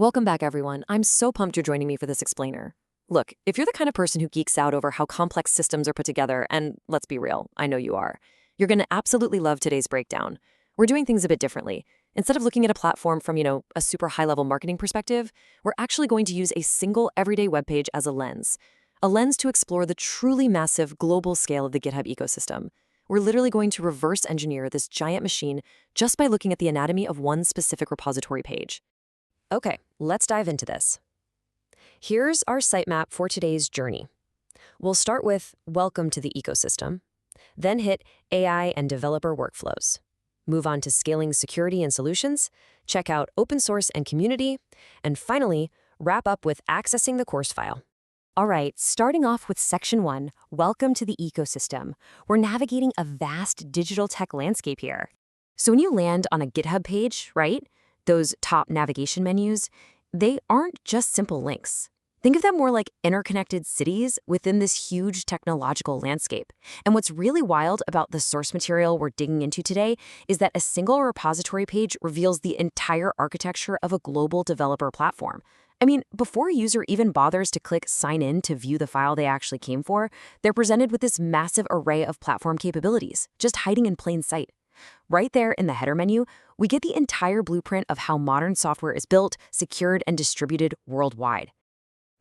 Welcome back, everyone. I'm so pumped you're joining me for this explainer. Look, if you're the kind of person who geeks out over how complex systems are put together, and let's be real, I know you are, you're going to absolutely love today's breakdown. We're doing things a bit differently. Instead of looking at a platform from, a super high-level marketing perspective, we're actually going to use a single everyday web page as a lens. A lens to explore the truly massive global scale of the GitHub ecosystem. We're literally going to reverse engineer this giant machine just by looking at the anatomy of one specific repository page. Okay, let's dive into this. Here's our sitemap for today's journey. We'll start with Welcome to the Ecosystem, then hit AI and Developer Workflows. Move on to Scaling Security and Solutions, check out Open Source and Community, and finally, wrap up with Accessing the Course File. All right, starting off with Section 1, Welcome to the Ecosystem. We're navigating a vast digital tech landscape here. So when you land on a GitHub page, right? Those top navigation menus, they aren't just simple links. Think of them more like interconnected cities within this huge technological landscape. And what's really wild about the source material we're digging into today is that a single repository page reveals the entire architecture of a global developer platform. I mean, before a user even bothers to click sign in to view the file they actually came for, they're presented with this massive array of platform capabilities, just hiding in plain sight. Right there in the header menu, we get the entire blueprint of how modern software is built, secured, and distributed worldwide.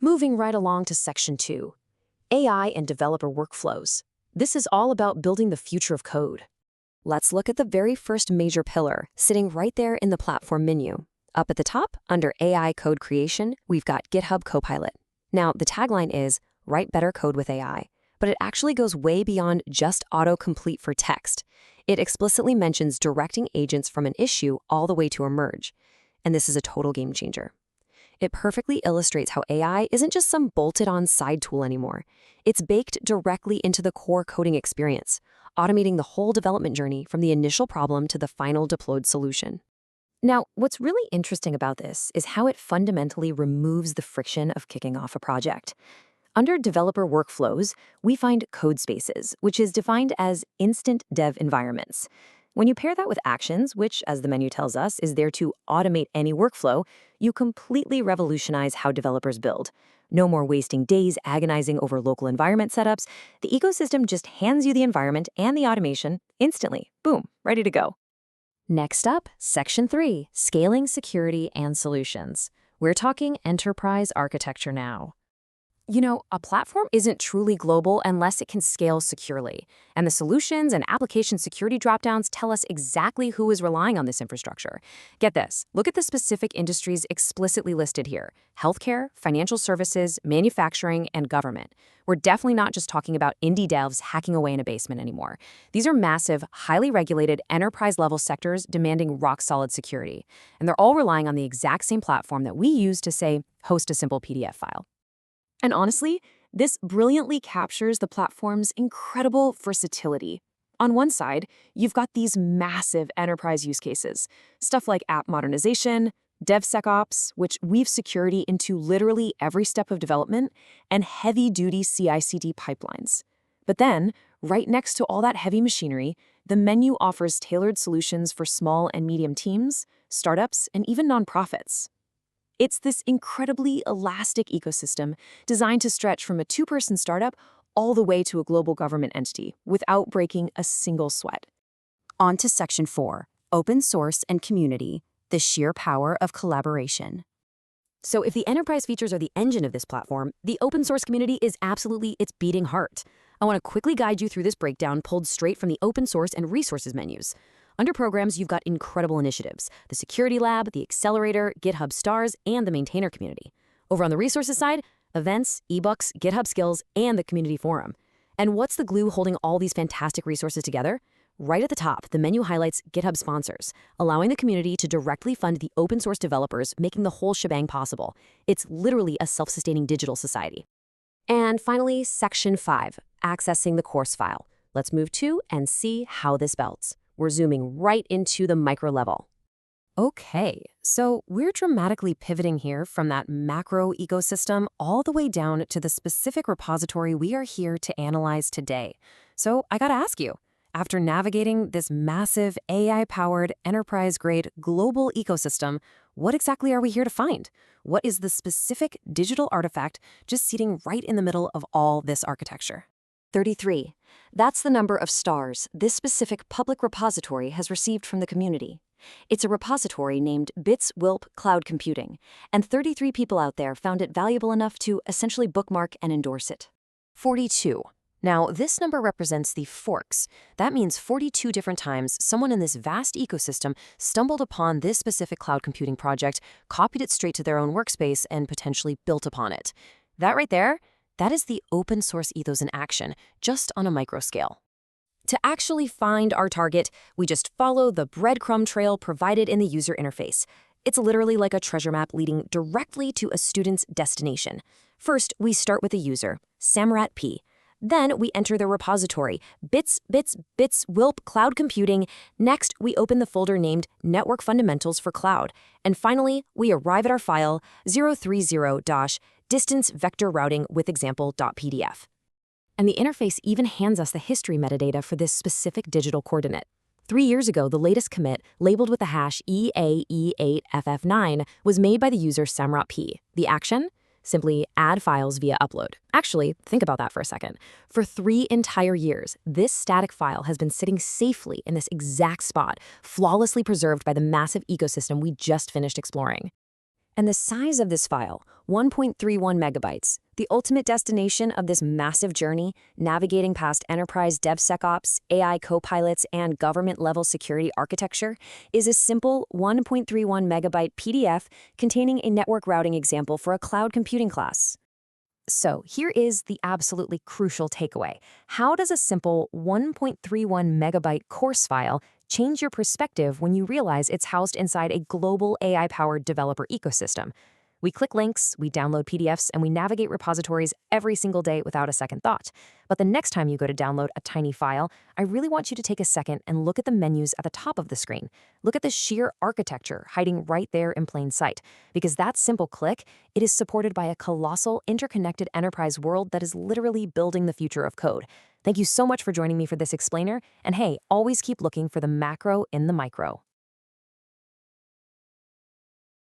Moving right along to Section 2, AI and Developer Workflows. This is all about building the future of code. Let's look at the very first major pillar, sitting right there in the platform menu. Up at the top, under AI Code Creation, we've got GitHub Copilot. Now, the tagline is, Write Better Code with AI, but it actually goes way beyond just autocomplete for text. It explicitly mentions directing agents from an issue all the way to a merge. And this is a total game changer. It perfectly illustrates how AI isn't just some bolted-on side tool anymore. It's baked directly into the core coding experience, automating the whole development journey from the initial problem to the final deployed solution. Now, what's really interesting about this is how it fundamentally removes the friction of kicking off a project. Under Developer Workflows, we find code spaces, which is defined as instant dev environments. When you pair that with actions, which, as the menu tells us, is there to automate any workflow, you completely revolutionize how developers build. No more wasting days agonizing over local environment setups. The ecosystem just hands you the environment and the automation instantly. Boom, ready to go. Next up, Section 3, Scaling Security and Solutions. We're talking enterprise architecture now. A platform isn't truly global unless it can scale securely. And the solutions and application security dropdowns tell us exactly who is relying on this infrastructure. Get this, look at the specific industries explicitly listed here: healthcare, financial services, manufacturing, and government. We're definitely not just talking about indie devs hacking away in a basement anymore. These are massive, highly regulated, enterprise-level sectors demanding rock-solid security. And they're all relying on the exact same platform that we use to, say, host a simple PDF file. And honestly, this brilliantly captures the platform's incredible versatility. On one side, you've got these massive enterprise use cases, stuff like app modernization, DevSecOps, which weaves security into literally every step of development, and heavy-duty CI/CD pipelines. But then, right next to all that heavy machinery, the menu offers tailored solutions for small and medium teams, startups, and even nonprofits. It's this incredibly elastic ecosystem designed to stretch from a two-person startup all the way to a global government entity without breaking a single sweat. On to Section 4, Open Source and Community, the sheer power of collaboration. So if the enterprise features are the engine of this platform, the open source community is absolutely its beating heart. I want to quickly guide you through this breakdown pulled straight from the Open Source and Resources menus. Under Programs, you've got incredible initiatives: the Security Lab, the Accelerator, GitHub Stars, and the Maintainer Community. Over on the Resources side, events, ebooks, GitHub Skills, and the Community Forum. And what's the glue holding all these fantastic resources together? Right at the top, the menu highlights GitHub sponsors, allowing the community to directly fund the open source developers, making the whole shebang possible. It's literally a self-sustaining digital society. And finally, Section 5, Accessing the Course File. Let's move to and see how this belts. We're zooming right into the micro level. Okay, so we're dramatically pivoting here from that macro ecosystem all the way down to the specific repository we are here to analyze today. So I gotta ask you, After navigating this massive AI-powered, enterprise-grade global ecosystem, what exactly are we here to find? What is the specific digital artifact just sitting right in the middle of all this architecture? 33. That's the number of stars this specific public repository has received from the community. It's a repository named Bits Wilp Cloud Computing, and 33 people out there found it valuable enough to essentially bookmark and endorse it. 42. Now, this number represents the forks. That means 42 different times someone in this vast ecosystem stumbled upon this specific cloud computing project, copied it straight to their own workspace, and potentially built upon it. That right there, that is the open source ethos in action, just on a micro scale. To actually find our target, we just follow the breadcrumb trail provided in the user interface. It's literally like a treasure map leading directly to a student's destination. First, we start with the user, Samrat P. Then we enter the repository, Bits Wilp Cloud Computing. Next, we open the folder named Network Fundamentals for Cloud. And finally, we arrive at our file 030-distance vector routing with example.pdf. And the interface even hands us the history metadata for this specific digital coordinate. 3 years ago, the latest commit, labeled with the hash EAE8FF9, was made by the user Samrat P. The action? Simply add files via upload. Actually, think about that for a second. For 3 entire years, this static file has been sitting safely in this exact spot, flawlessly preserved by the massive ecosystem we just finished exploring. And the size of this file, 1.31 megabytes, the ultimate destination of this massive journey, navigating past enterprise DevSecOps, AI copilots, and government-level security architecture, is a simple 1.31 megabyte PDF containing a network routing example for a cloud computing class. So here is the absolutely crucial takeaway. How does a simple 1.31 megabyte course file change your perspective when you realize it's housed inside a global AI-powered developer ecosystem? We click links, we download PDFs, and we navigate repositories every single day without a second thought. But the next time you go to download a tiny file, I really want you to take a second and look at the menus at the top of the screen. Look at the sheer architecture hiding right there in plain sight. Because that simple click, it is supported by a colossal, interconnected enterprise world that is literally building the future of code. Thank you so much for joining me for this explainer, and hey, always keep looking for the macro in the micro.